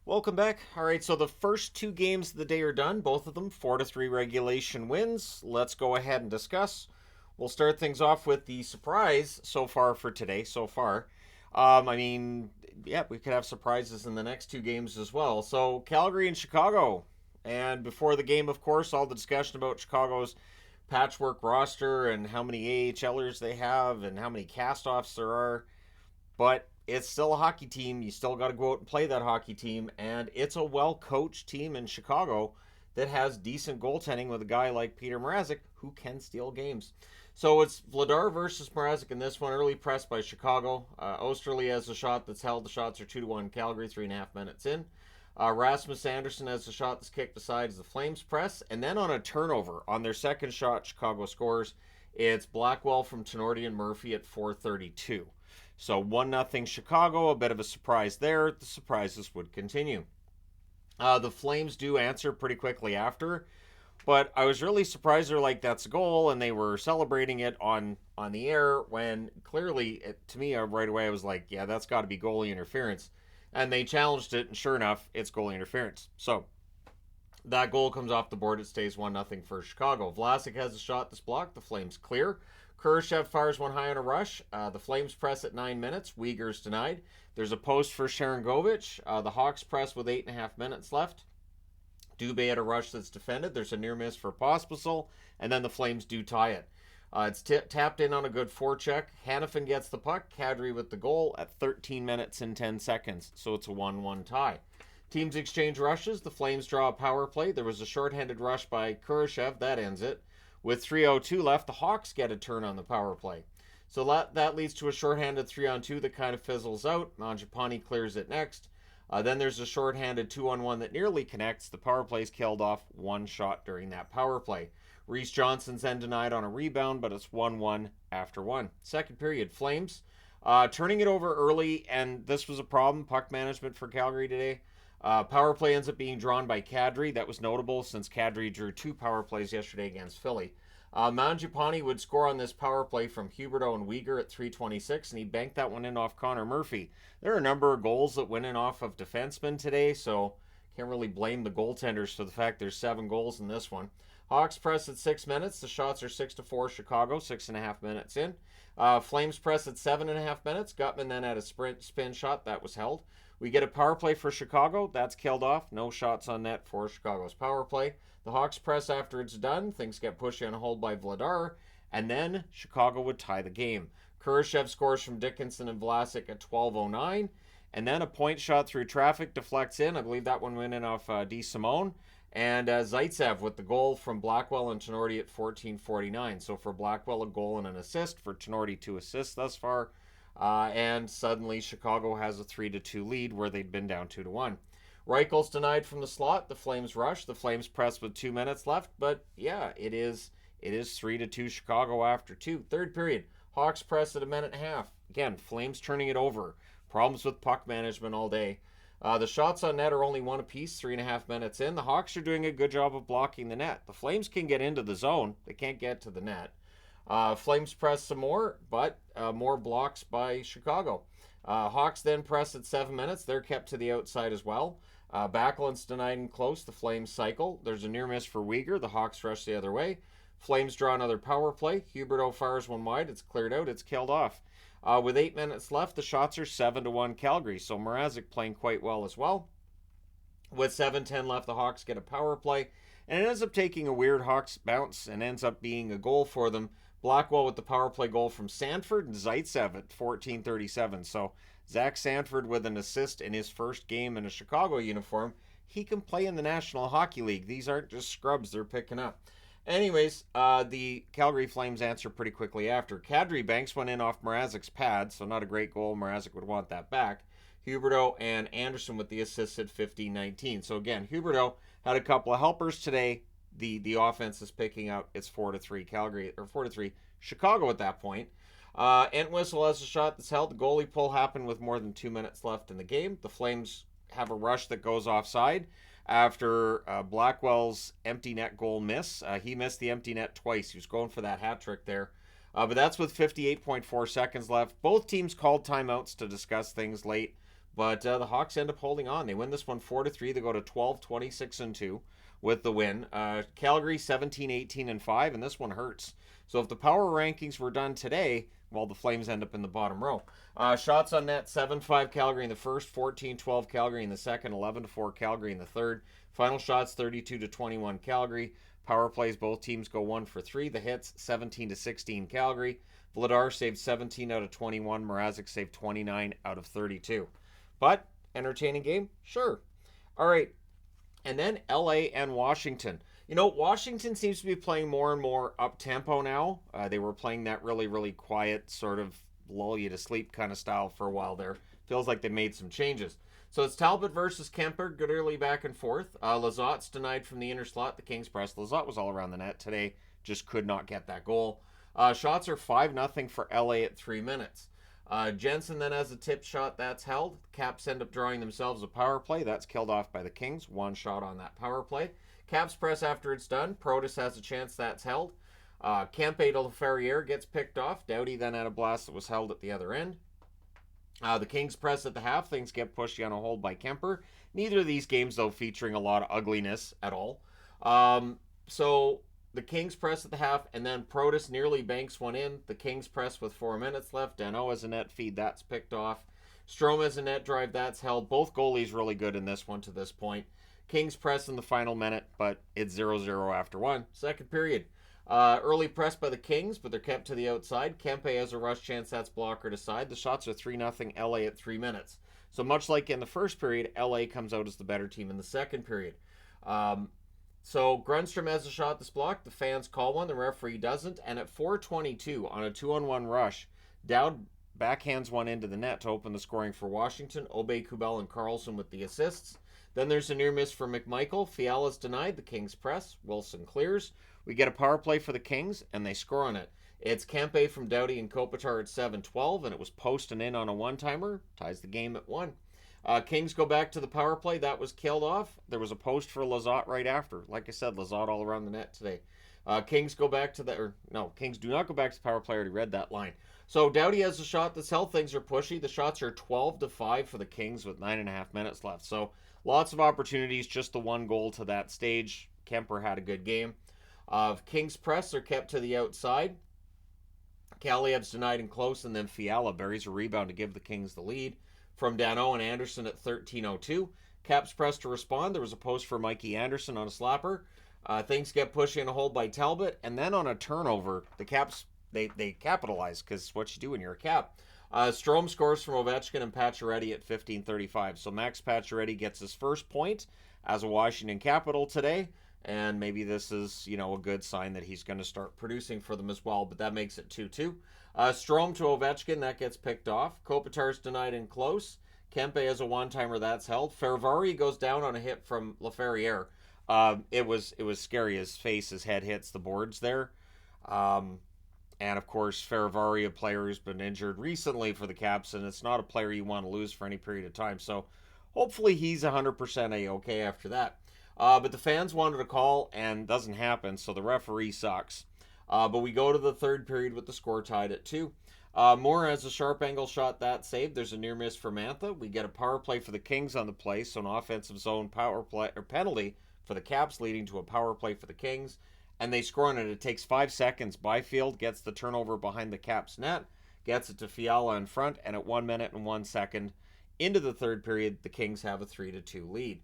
Welcome back. All right, so the first two games of the day are done, both of them 4-3 regulation wins. Let's go ahead and discuss. We'll start things off with the surprise so far for today, so far. I mean, yeah, we could have surprises in the next two games as well. So, Calgary and Chicago. And before the game, of course, all the discussion about Chicago's patchwork roster and how many AHLers they have and how many cast-offs there are. But it's still a hockey team. You still got to go out and play that hockey team. And it's a well coached team in Chicago that has decent goaltending with a guy like Peter Mrazek who can steal games. So it's Vladar versus Mrazek in this one. Early press by Chicago. Osterley has a shot that's held. The shots are 2-1 Calgary, 3.5 minutes in. Rasmus Anderson has a shot that's kicked aside as the Flames press. And then on a turnover, on their second shot, Chicago scores. It's Blackwell from Tenorti and Murphy at 4:32. So 1-0 Chicago, a bit of a surprise there. The surprises would continue. The Flames do answer pretty quickly after, but I was really surprised they're like, that's a goal, and they were celebrating it on the air when clearly, to me, right away, I was like, yeah, that's got to be goalie interference. And they challenged it, and sure enough, it's goalie interference. So that goal comes off the board. It stays 1-0 for Chicago. Vlasic has a shot that's blocked. The Flames clear. Kurashev fires one high on a rush. The Flames press at 9 minutes. Uyghur's denied. There's a post for Sharangovich. The Hawks press with 8.5 minutes left. Dubé had a rush that's defended. There's a near miss for Pospisil. And then the Flames do tie it. It's tapped in on a good forecheck. Hanifin gets the puck. Kadri with the goal at 13 minutes and 10 seconds. So it's a 1-1 tie. Teams exchange rushes. The Flames draw a power play. There was a shorthanded rush by Kurashev. That ends it. With 3:02 left, the Hawks get a turn on the power play. So that leads to a shorthanded 3-on-2 that kind of fizzles out. Mangiapane clears it next. Then there's a shorthanded 2-on-1 that nearly connects. The power play's killed off one shot during that power play. Reese Johnson's then denied on a rebound, but it's 1-1 after one. Second period, Flames turning it over early, and this was a problem. Puck management for Calgary today. Power play ends up being drawn by Kadri. That was notable since Kadri drew two power plays yesterday against Philly. Mangiapane would score on this power play from Huberdeau and Uyghur at 3:26, and he banked that one in off Connor Murphy. There are a number of goals that went in off of defensemen today, so can't really blame the goaltenders for the fact there's 7 goals in this one. Hawks press at 6 minutes. The shots are 6-4 Chicago, 6.5 minutes in. Flames press at 7.5 minutes. Gutman then had a spin shot that was held. We get a power play for Chicago. That's killed off. No shots on net for Chicago's power play. The Hawks press after it's done. Things get pushed on hold by Vladar. And then Chicago would tie the game. Kurashev scores from Dickinson and Vlasic at 12:09. And then a point shot through traffic deflects in. I believe that one went in off D. Simone. And Zaitsev with the goal from Blackwell and Tenorti at 14:49. So for Blackwell, a goal and an assist. For Tenorti, 2 assists thus far. And suddenly Chicago has a 3-2 lead where they'd been down 2-1. Reichel's denied from the slot. The Flames rush. The Flames press with 2 minutes left. But yeah, it is 3-2 Chicago after 2. Third period. Hawks press at a minute and a half. Again, Flames turning it over. Problems with puck management all day. The shots on net are only 1 apiece, 3.5 minutes in. The Hawks are doing a good job of blocking the net. The Flames can get into the zone. They can't get to the net. Flames press some more, but more blocks by Chicago. Hawks then press at 7 minutes. They're kept to the outside as well. Backlund's denied and close. The Flames cycle. There's a near miss for Uyghur. The Hawks rush the other way. Flames draw another power play. Huberdeau fires one wide. It's cleared out. It's killed off. With 8 minutes left, the shots are 7-1 Calgary. So Mrazek playing quite well as well. With 7:10 left, the Hawks get a power play. And it ends up taking a weird Hawks bounce and ends up being a goal for them. Blackwell with the power play goal from Sanford and Zaitsev at 14:37. So Zach Sanford with an assist in his first game in a Chicago uniform. He can play in the National Hockey League. These aren't just scrubs they're picking up. Anyways, the Calgary Flames answer pretty quickly after. Kadri banks one in off Mrazek's pad, so not a great goal. Mrazek would want that back. Huberdeau and Anderson with the assists at 15:19. So again, Huberdeau had a couple of helpers today. The offense is picking up. It's 4-3 Calgary, or 4-3 Chicago at that point. Entwistle has a shot that's held. The goalie pull happened with more than 2 minutes left in the game. The Flames have a rush that goes offside after Blackwell's empty net goal miss. He missed the empty net twice. He was going for that hat trick there. But that's with 58.4 seconds left. Both teams called timeouts to discuss things late. But the Hawks end up holding on. They win this one 4-3. They go to 12, 26, and 2 with the win. Calgary 17, 18, and 5, and this one hurts. So if the power rankings were done today, well, the Flames end up in the bottom row. Shots on net 7-5 Calgary in the first, 14-12 Calgary in the second, 11-4 Calgary in the third. Final shots 32-21 Calgary. Power plays, both teams go 1 for 3. The hits 17-16 Calgary. Vladar saved 17 out of 21. Mrazek saved 29 out of 32. But entertaining game, sure. All right, and then LA and Washington. You know, Washington seems to be playing more and more up tempo now. They were playing that really, really quiet, sort of lull you to sleep kind of style for a while there. Feels like they made some changes. So it's Talbot versus Kemper, good early back and forth. Lazot's denied from the inner slot, the Kings press. Lazot was all around the net today, just could not get that goal. Shots are 5-0 for LA at 3 minutes. Jensen then has a tip shot that's held. Caps end up drawing themselves a power play. That's killed off by the Kings. 1 shot on that power play. Caps press after it's done. Protas has a chance that's held. Kempe to Laferriere gets picked off. Doughty then had a blast that was held at the other end. The Kings press at the half. Things get pushy on a hold by Kemper. Neither of these games, though, featuring a lot of ugliness at all. So the Kings press at the half, and then Protas nearly banks one in. The Kings press with 4 minutes left. Dano has a net feed. That's picked off. Strome has a net drive. That's held. Both goalies really good in this one to this point. Kings press in the final minute, but it's 0-0 after one. Second period. Early press by the Kings, but they're kept to the outside. Kempe has a rush chance. That's blockered aside. The shots are 3-0 LA at 3 minutes. So much like in the first period, LA comes out as the better team in the second period. So Grundstrom has a shot that's blocked. The fans call one. The referee doesn't. And at 4:22 on a 2-on-1 rush, Dowd backhands one into the net to open the scoring for Washington. Obey, Kubel, and Carlson with the assists. Then there's a near miss for McMichael. Fiala's denied. The Kings press. Wilson clears. We get a power play for the Kings, and they score on it. It's Kempe from Doughty and Kopitar at 7:12, and it was post and in on a one-timer. Ties the game at 1. Kings go back to the power play. That was killed off. There was a post for Lazot right after. Like I said, Lazot all around the net today. Kings go back to the... Kings do not go back to the power play. I already read that line. So Doughty has a shot that's held. Things are pushy. The shots are 12-5 for the Kings with 9.5 minutes left. So lots of opportunities. Just the one goal to that stage. Kemper had a good game. Kings press are kept to the outside. Kaliev's denied and close, and then Fiala buries a rebound to give the Kings the lead. From Dano and Anderson at 13:02. Caps press to respond. There was a post for Mikey Anderson on a slapper. Things get pushy in a hold by Talbot, and then on a turnover, the Caps, they capitalize, because it's what you do when you're a Cap. Strome scores from Ovechkin and Pacioretty at 15:35. So Max Pacioretty gets his first point as a Washington Capital today, and maybe this is, a good sign that he's going to start producing for them as well, but that makes it 2-2. Strome to Ovechkin, that gets picked off. Kopitar's denied and close. Kempe has a one-timer, that's held. Ferrari goes down on a hit from Laferriere. It was scary. His head hits the boards there. And of course, Ferrari, a player who's been injured recently for the Caps, and it's not a player you want to lose for any period of time. So hopefully he's 100% A-okay after that. But the fans wanted a call, and doesn't happen, so the referee sucks. But we go to the third period with the score tied at 2. Moore has a sharp angle shot that saved. There's a near miss for Mantha. We get a power play for the Kings on the play, so an offensive zone power play or penalty for the Caps, leading to a power play for the Kings. And they score on it. It takes 5 seconds. Byfield gets the turnover behind the Caps net, gets it to Fiala in front, and at 1 minute and 1 second into the third period, the Kings have a 3-2 lead.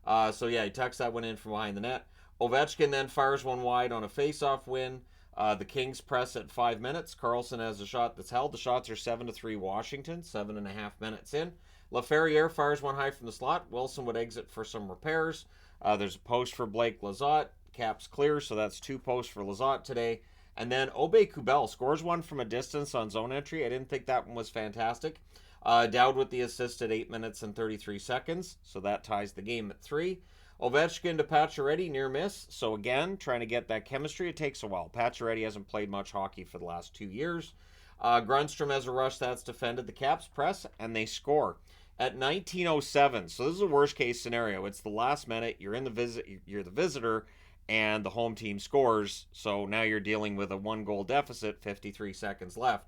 He tucks that one in from behind the net. Ovechkin then fires one wide on a face-off win. The Kings press at 5 minutes. Carlson has a shot that's held. The shots are 7-3 Washington, 7.5 minutes in. Laferriere fires one high from the slot. Wilson would exit for some repairs. There's a post for Blake Lazot. Caps clear, so that's 2 posts for Lazot today. And then Obey Kubel scores one from a distance on zone entry. I didn't think that one was fantastic. Dowd with the assist at 8 minutes and 33 seconds, so that ties the game at 3. Ovechkin to Pacioretty, near miss. So again, trying to get that chemistry, it takes a while. Pacioretty hasn't played much hockey for the last 2 years. Grundstrom has a rush that's defended. The Caps press, and they score at 19:07. So this is a worst case scenario. It's the last minute. You're the visitor, and the home team scores. So now you're dealing with a 1-goal deficit. 53 seconds left.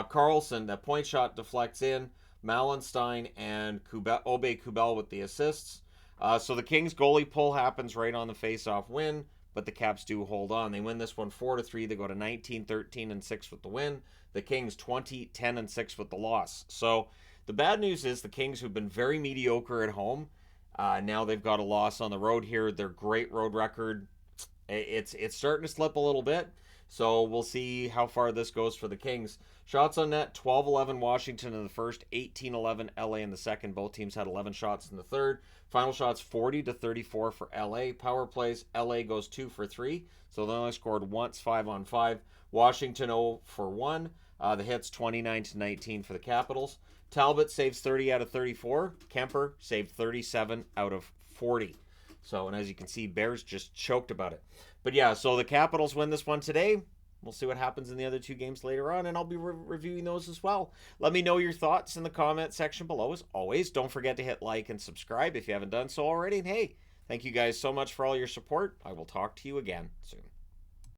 Carlson, that point shot deflects in. Malenstein and Obe Kubel with the assists. So the Kings goalie pull happens right on the face-off win, but the Caps do hold on. They win this one 4-3. They go to 19-13-6 with the win. The Kings 20-10-6 with the loss. So the bad news is the Kings, who've been very mediocre at home, now they've got a loss on the road here. Their great road record, it's starting to slip a little bit. So we'll see how far this goes for the Kings. Shots on net, 12-11 Washington in the first, 18-11 LA in the second. Both teams had 11 shots in the third. Final shots, 40-34 for LA. Power plays, LA goes 2 for 3. So they only scored once, 5-on-5. Washington 0 for 1. The hits, 29-19 for the Capitals. Talbot saves 30 out of 34. Kemper saved 37 out of 40. So, and as you can see, Bears just choked about it. But yeah, so the Capitals win this one today. We'll see what happens in the other 2 games later on, and I'll be reviewing those as well. Let me know your thoughts in the comment section below. As always, don't forget to hit like and subscribe if you haven't done so already. And hey, thank you guys so much for all your support. I will talk to you again soon.